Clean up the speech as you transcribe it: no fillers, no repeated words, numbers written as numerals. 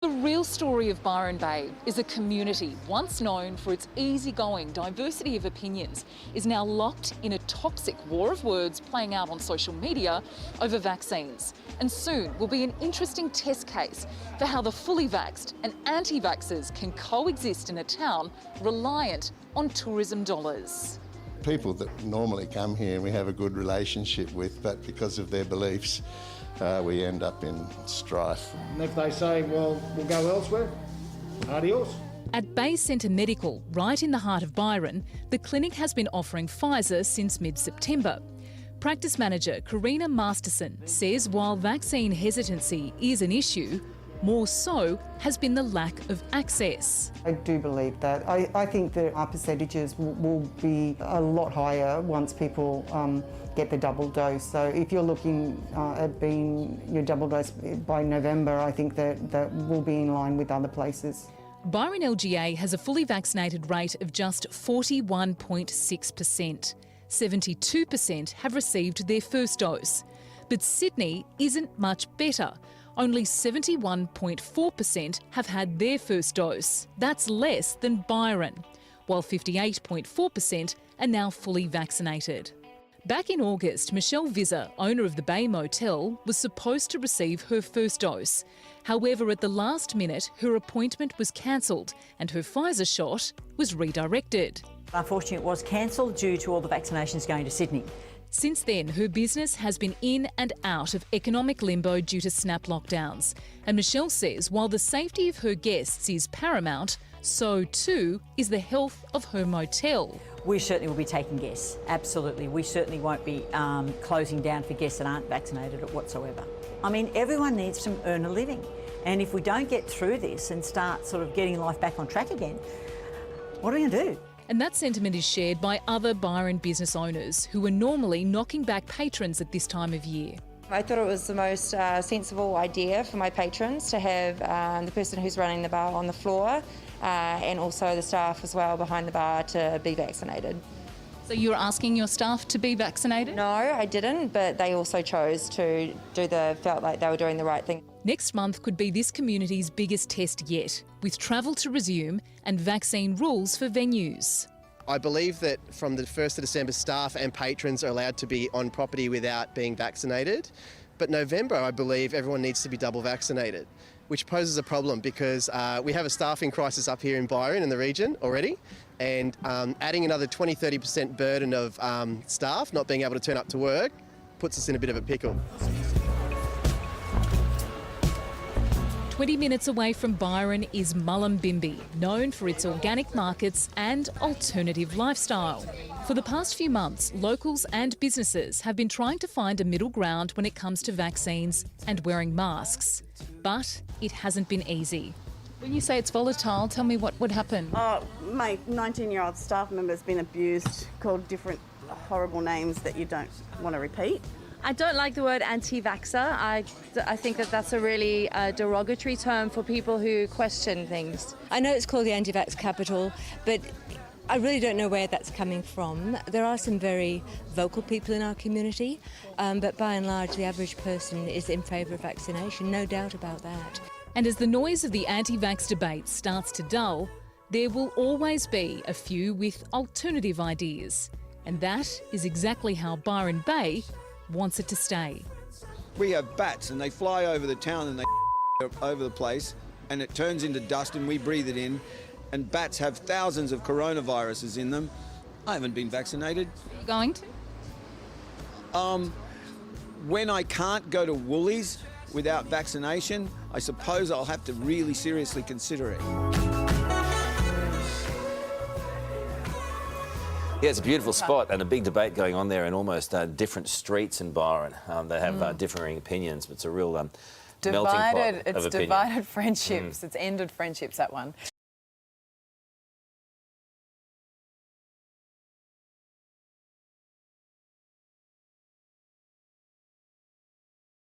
The real story of Byron Bay is a community once known for its easygoing diversity of opinions is now locked in a toxic war of words playing out on social media over vaccines, and soon will be an interesting test case for how the fully vaxxed and anti-vaxxers can coexist in a town reliant on tourism dollars. People that normally come here we have a good relationship with, but because of their beliefs we end up in strife. And if they say, well, we'll go elsewhere, adios. At Bay Centre Medical, right in the heart of Byron, the clinic has been offering Pfizer since mid-September. Practice manager Karina Masterson says while vaccine hesitancy is an issue, more so has been the lack of access. I do believe that. I think that our percentages will be a lot higher once people get the double dose. So if you're looking at being your double dose by November, I think that will be in line with other places. Byron LGA has a fully vaccinated rate of just 41.6%. 72% have received their first dose. But Sydney isn't much better. Only 71.4% have had their first dose. That's less than Byron, while 58.4% are now fully vaccinated. Back in August, Michelle Visser, owner of the Bay Motel, was supposed to receive her first dose. However, at the last minute, her appointment was cancelled and her Pfizer shot was redirected. Unfortunately, it was cancelled due to all the vaccinations going to Sydney. Since then, her business has been in and out of economic limbo due to snap lockdowns. And Michelle says while the safety of her guests is paramount, so too is the health of her motel. We certainly will be taking guests, absolutely. We certainly won't be closing down for guests that aren't vaccinated whatsoever. I mean, everyone needs to earn a living. And if we don't get through this and start sort of getting life back on track again, what are we going to do? And that sentiment is shared by other Byron business owners who are normally knocking back patrons at this time of year. I thought it was the most sensible idea for my patrons to have the person who's running the bar on the floor and also the staff as well behind the bar to be vaccinated. So you're asking your staff to be vaccinated? No, I didn't, but they also chose to felt like they were doing the right thing. Next month could be this community's biggest test yet, with travel to resume and vaccine rules for venues. I believe that from the 1st of December, staff and patrons are allowed to be on property without being vaccinated. But November, I believe everyone needs to be double vaccinated, which poses a problem because we have a staffing crisis up here in Byron in the region already, and adding another 20-30% burden of staff not being able to turn up to work puts us in a bit of a pickle. 20 minutes away from Byron is Mullumbimby, known for its organic markets and alternative lifestyle. For the past few months, locals and businesses have been trying to find a middle ground when it comes to vaccines and wearing masks. But it hasn't been easy. When you say it's volatile, tell me what would happen. Oh, my 19-year-old staff member's been abused, called different horrible names that you don't want to repeat. I don't like the word anti-vaxxer. I think that's a really derogatory term for people who question things. I know it's called the anti-vax capital, but I really don't know where that's coming from. There are some very vocal people in our community, but by and large the average person is in favour of vaccination, no doubt about that. And as the noise of the anti-vax debate starts to dull, there will always be a few with alternative ideas. And that is exactly how Byron Bay wants it to stay. We have bats and they fly over the town and they over the place and it turns into dust and we breathe it in, and bats have thousands of coronaviruses in them. I haven't been vaccinated. Are you going to? When I can't go to Woolies without vaccination, I suppose I'll have to really seriously consider it. Yeah, it's a beautiful spot and a big debate going on there in almost different streets in Byron. They have differing opinions, but it's a real melting pot of opinion. Divided friendships. It's ended friendships, that one.